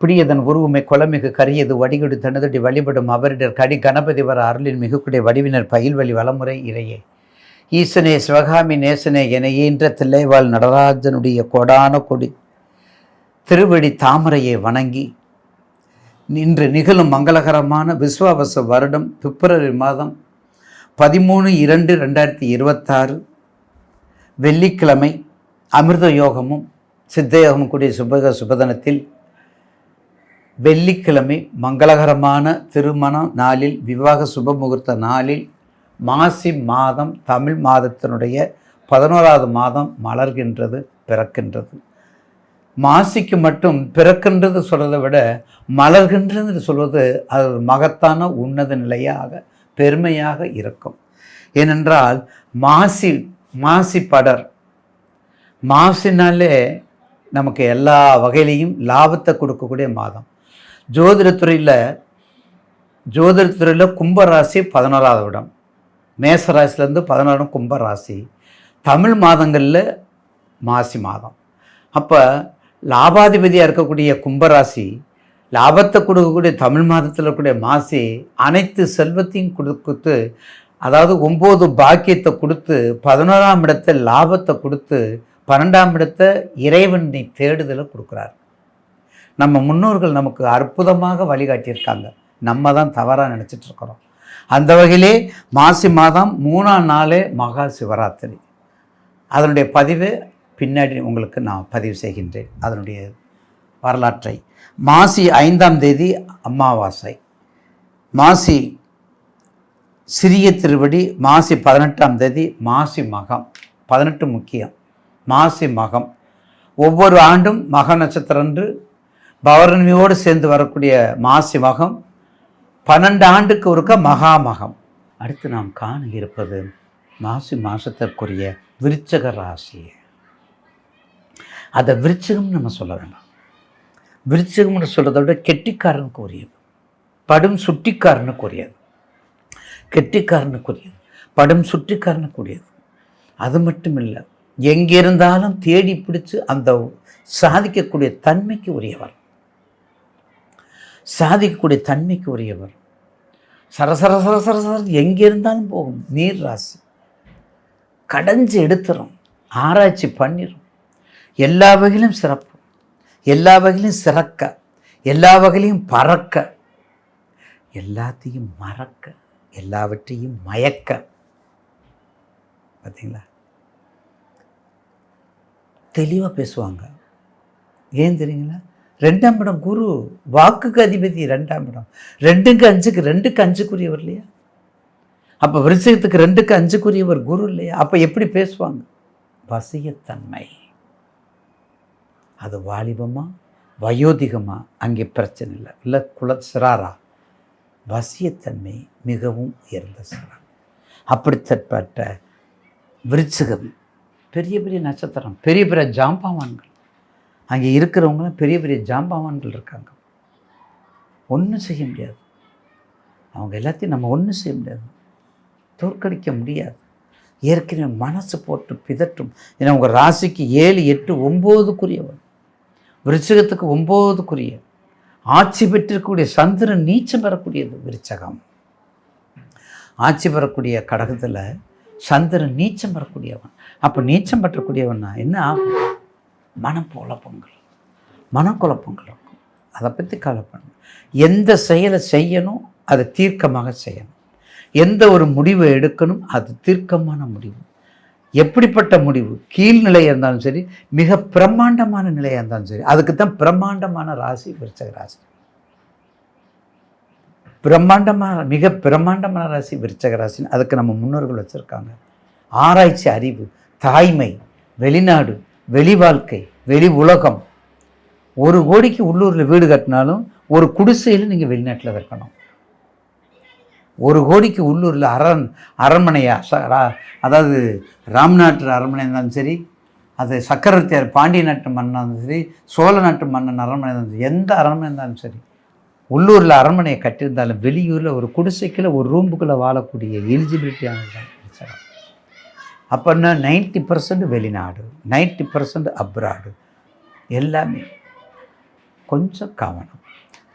பிடியதன் உருவுமை கொலமிகு கரியது வடிகொடு தனதடி வழிபடும் அவரிடர் கடி கணபதி வர அருளின் மிகுக்குடைய வடிவினர் பயில்வழி வளமுறை இறையே ஈசனே சிவகாமி நேசனே என ஈன்ற தில்லைவாழ் நடராஜனுடைய கொடான கொடி திருவடி தாமரையை வணங்கி இன்று நிகழும் மங்களகரமான விஸ்வாவச வருடம் பிப்ரவரி மாதம் 13/2/2026 வெள்ளிக்கிழமை அமிர்த யோகமும் சித்த யோகமும் கூடிய சுபதனத்தில் வெள்ளிக்கிழமை மங்களகரமான திருமண நாளில் விவாக சுபமுகூர்த்த நாளில் மாசி மாதம் தமிழ் மாதத்தினுடைய 11வது மாதம் மலர்கின்றது, பிறக்கின்றது. மாசிக்கு மட்டும் பிறக்கின்றது சொல்வதை விட மலர்கின்றது சொல்வது அது மகத்தான உன்னத நிலையாக பெருமையாக இருக்கும். ஏனென்றால் மாசி படர், மாசினாலே நமக்கு எல்லா வகையிலையும் லாபத்தை கொடுக்கக்கூடிய மாதம். ஜோதிடத்துறையில் கும்பராசி 11வது இடம், மேசராசிலேருந்து 11 கும்பராசி. தமிழ் மாதங்களில் மாசி மாதம். அப்போ லாபாதிபதியாக இருக்கக்கூடிய கும்பராசி, லாபத்தை கொடுக்கக்கூடிய தமிழ் மாதத்தில் இருக்கக்கூடிய மாசி அனைத்து செல்வத்தையும் கொடுத்து, அதாவது 9 பாக்கியத்தை கொடுத்து, 11ஆம் இடத்தை லாபத்தை கொடுத்து, 12ஆம் இடத்தை இறைவனை தேடுதலை கொடுக்குறார். நம்ம முன்னோர்கள் நமக்கு அற்புதமாக வழிகாட்டியிருக்காங்க, நம்ம தான் தவறாக நினச்சிட்ருக்கிறோம். அந்த வகையிலே மாசி மாதம் 3ஆம் நாளே மகா சிவராத்திரி. அதனுடைய பதிவு பின்னாடி உங்களுக்கு நான் பதிவு செய்கின்றேன், அதனுடைய வரலாற்றை. மாசி 5ஆம் தேதி அமாவாசை, மாசி சிறிய திருவடி, மாசி 18ஆம் தேதி மாசி மகம். 18 முக்கியம். மாசி மகம் ஒவ்வொரு ஆண்டும் மக நட்சத்திரன்று பௌர்ணமியோடு சேர்ந்து வரக்கூடிய மாசி மகம் 12 ஆண்டுக்கு ஒருக்க மகாமகம். அடுத்து நாம் காண இருப்பது மாசி மாதத்திற்குரிய விருச்சக ராசியை. அதை விருச்சகம்னு நம்ம சொல்ல வேண்டாம். விருச்சகம்னு சொல்கிறத விட கெட்டிக்காரனுக்கு உரியது, படும் சுட்டிக்காரனுக்கு உரியது. கெட்டிக்காரனுக்கு உரியது, படும் சுட்டிக்காரனுக்கு உரியது. அது மட்டும் இல்லை, எங்கிருந்தாலும் தேடி பிடிச்சு அந்த சாதிக்கக்கூடிய தன்மைக்கு உரியவர், சாதிக்கக்கூடிய தன்மைக்கு உரியவர். சரசர சரசர சர எங்கே இருந்தாலும் போகும். நீர் ராசி கடைஞ்சி எடுத்துரும், ஆராய்ச்சி பண்ணிடும். எல்லா வகையிலும் சிறப்பு, எல்லா வகையிலும் சிறக்க, எல்லா வகையிலையும் பறக்க, எல்லாத்தையும் மறக்க, எல்லாவற்றையும் மயக்க. பார்த்தீங்களா? தெளிவாக பேசுவாங்க. ஏன் தெரியுங்களா? 2ஆம் இடம் குரு, வாக்குக்கு அதிபதி. 2ஆம் இடம் 2க்கு 5க்கு 2க்கு 5க்குரியவர் இல்லையா? அப்போ விருச்சிகத்துக்கு 2க்கு 5க்குரியவர் குரு இல்லையா? அப்போ எப்படி பேசுவாங்க? வசியத்தன்மை. அது வாலிபமா வயோதிகமா அங்கே பிரச்சனை இல்லை, இல்லை சிறாரா, வசியத்தன்மை மிகவும் உயர்ந்த சிறார். அப்படிப்பட்ட விருச்சிகம் பெரிய பெரிய நட்சத்திரம், பெரிய பெரிய ஜாம்பவான்கள். அங்கே இருக்கிறவங்களும் பெரிய பெரிய ஜாம்பவான்கள் இருக்காங்க. ஒன்றும் செய்ய முடியாது, அவங்க எல்லாத்தையும் நம்ம ஒன்றும் செய்ய முடியாது, தோற்கடிக்க முடியாது. ஏற்கனவே மனசு போட்டு பிதற்றும். ஏன்னா உங்கள் ராசிக்கு 7, 8, 9க்குரியவர், விருச்சிகத்துக்கு 9க்குரிய, ஆட்சி பெற்றிருக்கக்கூடிய சந்திரன் நீச்சம் பெறக்கூடியது விருச்சகம். ஆட்சி பெறக்கூடிய கடகத்தில் சந்திரன் நீச்சம் பெறக்கூடியவன். அப்போ நீச்சம் பெற்றக்கூடியவன்னா என்ன ஆகும்? மனக்குழப்பங்கள் இருக்கும். அதை பற்றி கவலைப்படணும். எந்த செயலை செய்யணும் அதை தீர்க்கமாக செய்யணும். எந்த ஒரு முடிவை எடுக்கணும் அது தீர்க்கமான முடிவு. எப்படிப்பட்ட முடிவு? கீழ்நிலையாக இருந்தாலும் சரி, மிக பிரம்மாண்டமான நிலையாக இருந்தாலும் சரி, அதுக்கு தான் பிரம்மாண்டமான ராசி விருச்சிக ராசி. மிக பிரம்மாண்டமான ராசி விருச்சிக ராசின்னு அதுக்கு நம்ம முன்னோர்கள் வச்சுருக்காங்க. ஆராய்ச்சி, அறிவு, தாய்மை, வெளிநாடு, வெளி வாழ்க்கை, வெளி உலகம். 1 கோடிக்கு உள்ளூரில் வீடு கட்டினாலும் ஒரு குடிசையில் நீங்கள் வெளிநாட்டில் வைக்கணும். 1 கோடிக்கு உள்ளூரில் அரண்மனையா, அதாவது ராம்நாட்டு அரண்மனை இருந்தாலும் சரி, அது சக்கரவர்த்தியார் பாண்டிய நாட்டு மன்னன் சரி, சோழ நாட்டு மன்னன் அரண்மனை இருந்தாலும் சரி, எந்த அரண்மனை இருந்தாலும் சரி, உள்ளூரில் அரண்மனையை கட்டியிருந்தாலும் வெளியூரில் ஒரு குடிசைக்குள்ள ஒரு ரூமுக்குள்ளே வாழக்கூடிய எலிஜிபிலிட்டியானது. அப்போன்னா 90% வெளிநாடு, 90% அப்ராடு, எல்லாமே கொஞ்சம் கவனம்.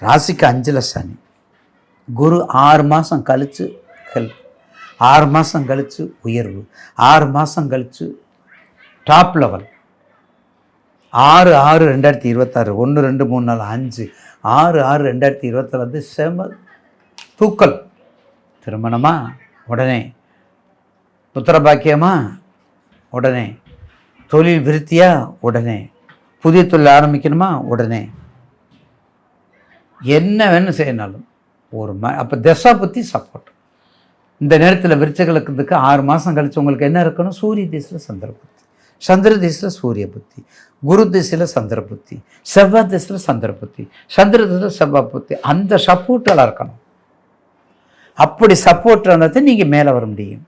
ராசிக்கு 5ல் சனி, குரு 6 மாதம் கழித்து ஹெல்ப், 6 மாதம் கழித்து உயர்வு, 6 மாதம் கழித்து டாப் லெவல். 6/6/2026 1 2 3 4 5 6/6/2026 வந்து செம தூக்கல். திருமணமா உடனே, புத்திர பாக்கியமா உடனே, தொழில் விருத்தியா உடனே, புதிய தொழில் ஆரம்பிக்கணுமா உடனே, என்ன வேணும் செய்யனாலும் ஒரு அப்போ தசா புத்தி சப்போர்ட். இந்த நேரத்தில் விருச்சகளுக்கு 6 மாதம் கழித்து உங்களுக்கு என்ன இருக்கணும்? சூரிய திசையில் சந்திர புத்தி, சந்திர திசையில் சூரிய புத்தி, குரு திசையில் சந்திர புத்தி, செவ்வாய் திசையில் சந்திர புத்தி, சந்திர திசையில் செவ்வாய் புத்தி. அந்த சப்போர்ட்டெல்லாம் இருக்கணும். அப்படி சப்போர்ட் இருந்தால் நீங்கள் மேலே வர முடியும்.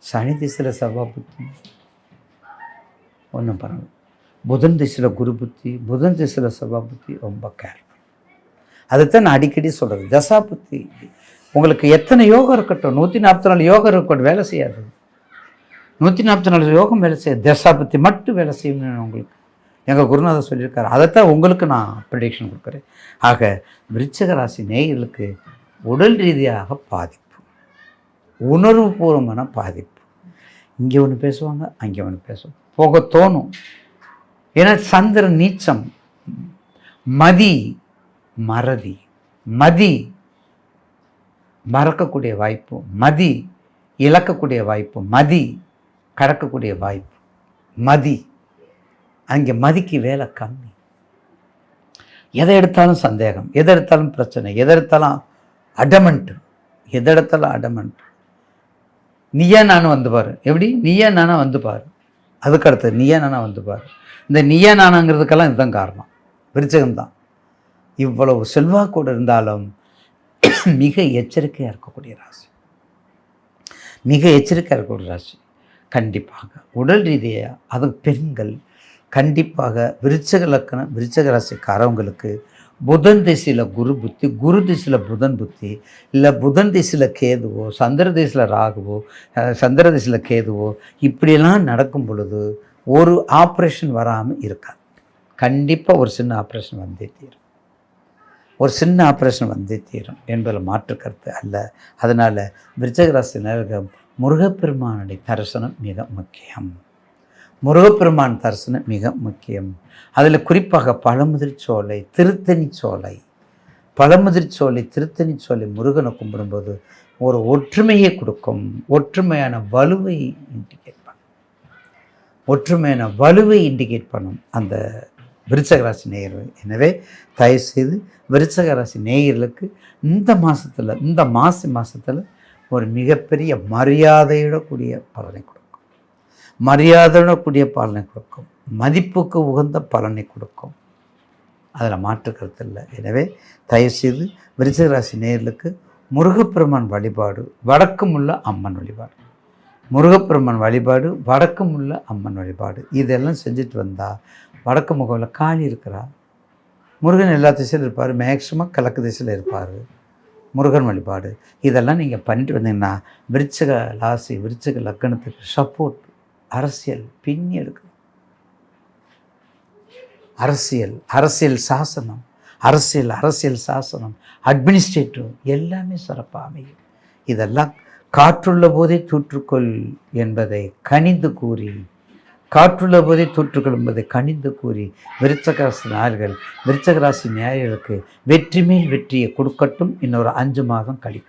சனி திசையில் செவ்வாய் புத்தி ஒன்றும் பரவாயில்ல. புதன் திசையில் குரு புத்தி, புதன் திசையில் செவ்வாய் புத்தி ரொம்ப கேர்ஃபுல். அதுதான் நான் அடிக்கடி சொல்கிறது. தசா புத்தி உங்களுக்கு எத்தனை யோகம் இருக்கட்டும், 144 யோகம் இருக்கட்டும், வேலை செய்யாது. 144 யோகம் வேலை செய்யாது, தசா புத்தி மட்டும் வேலை செய்யணும்னு உங்களுக்கு எங்கள் குருநாதர் சொல்லியிருக்காரு. அதைத்தான் உங்களுக்கு நான் ப்ரெடிக்ஷன் கொடுக்குறேன். ஆக விருச்சிக ராசி நேயர்களுக்கு உடல் ரீதியாக பாதிப்பு, உணர்வுபூர்வமான பாதிப்பு. இங்கே ஒன்று பேசுவாங்க, அங்கே ஒன்று பேசுவோம், போக தோணும். ஏன்னா சந்திரன் நீச்சம், மதி மறதி, மதி மறக்கக்கூடிய வாய்ப்பு, மதி இழக்கக்கூடிய வாய்ப்பு, மதி கடக்கக்கூடிய வாய்ப்பு, மதி அங்கே மதிக்கு வேலை கம்மி. எதை எடுத்தாலும் சந்தேகம், எதை எடுத்தாலும் பிரச்சனை, எதை எடுத்தாலும் அடமெண்ட், எதை எடுத்தாலும் அடமெண்ட். நீயா நானும் வந்து பாரு, எப்படி நீயா நானா வந்து பாரு, அதுக்கு அடுத்து நீயா நானா வந்து பாரு. இந்த நீயா நானாங்கிறதுக்கெல்லாம் இதுதான் காரணம், விருச்சிகம்தான். இவ்வளவு செல்வாக்கூட இருந்தாலும் மிக எச்சரிக்கையாக இருக்கக்கூடிய ராசி, மிக எச்சரிக்கையாக இருக்கக்கூடிய ராசி. கண்டிப்பாக உடல் ரீதியாக அது பெண்கள் கண்டிப்பாக விருச்சிக லக்கணம் விருச்சிக ராசிக்காரவங்களுக்கு புதன் திசையில் குரு புத்தி, குரு திசையில் புதன் புத்தி, இல்லை புதன் திசையில் கேதுவோ, சந்திர திசையில் ராகுவோ, சந்திர திசையில் கேதுவோ, இப்படியெல்லாம் நடக்கும் பொழுது ஒரு ஆப்ரேஷன் வராமல் இருக்காது. கண்டிப்பாக ஒரு சின்ன ஆப்ரேஷன் வந்தே தீரும், ஒரு சின்ன ஆப்ரேஷன் வந்தே தீரும் என்பதில் மாற்று கருத்து அல்ல. அதனால் விருச்சிக ராசி நேயர்கள் முருகப்பெருமானுடைய தரிசனம் மிக முக்கியம், முருகப்பெருமான் தரிசனம் மிக முக்கியம். அதில் குறிப்பாக பழமுதிர்ச்சோலை, திருத்தணி சோலை, பழமுதிர்ச்சோலை, திருத்தணி சோலை முருகனை கும்பிடும்போது ஒரு ஒற்றுமையை கொடுக்கும், ஒற்றுமையான வலுவை இண்டிகேட் பண்ணும், ஒற்றுமையான வலுவை இண்டிகேட் பண்ணும் அந்த விருச்சிக ராசி நேயர்கள். எனவே தயவுசெய்து விருச்சிக ராசி நேயர்களுக்கு இந்த மாதத்தில், இந்த மாதத்தில் ஒரு மிகப்பெரிய மரியாதையிடக்கூடிய பலனை கொடுக்கும், மரியாதையிடக்கூடிய பலனை கொடுக்கும், மதிப்புக்கு உகந்த பலனை கொடுக்கும். அதில் மாற்று கருத்து இல்லை. எனவே தயவுசெய்து விருச்சிக ராசி நேயர்களுக்கு முருகப்பெருமான் வழிபாடு, வடக்குமுள்ள அம்மன் வழிபாடு, முருகப்பெருமான் வழிபாடு, வடக்குமுள்ள அம்மன் வழிபாடு, இதெல்லாம் செஞ்சுட்டு வந்தால் வடக்கு முகவில் காளி இருக்கிறா, முருகன் எல்லா திசையிலும் இருப்பார், மேக்சிமம் கிழக்கு திசையில் இருப்பார், முருகன் வழிபாடு இதெல்லாம் நீங்கள் பண்ணிட்டு வந்தீங்கன்னா விருச்சிக ராசி விருச்சிக லக்கணத்துக்கு சப்போர்ட். அரசியல் பின்னி எடுக்கும், அரசியல் சாசனம், அரசியல் சாசனம், அட்மினிஸ்ட்ரேட்டிவ் எல்லாமே சிறப்பாக அமையும். இதெல்லாம் காற்றுள்ள போதே தூற்றுக்கொள் என்பதை கனிந்து கூறி, காற்றுள்ள போதே தூற்றுக்கொள் என்பதை கனிந்து கூறி விருச்சிக ராசி நேயர்கள், விருச்சிக ராசி நேயர்களுக்கு வெற்றி மேல் வெற்றியை கொடுக்கட்டும். இன்னொரு 5 மாதம் கழிக்கும்.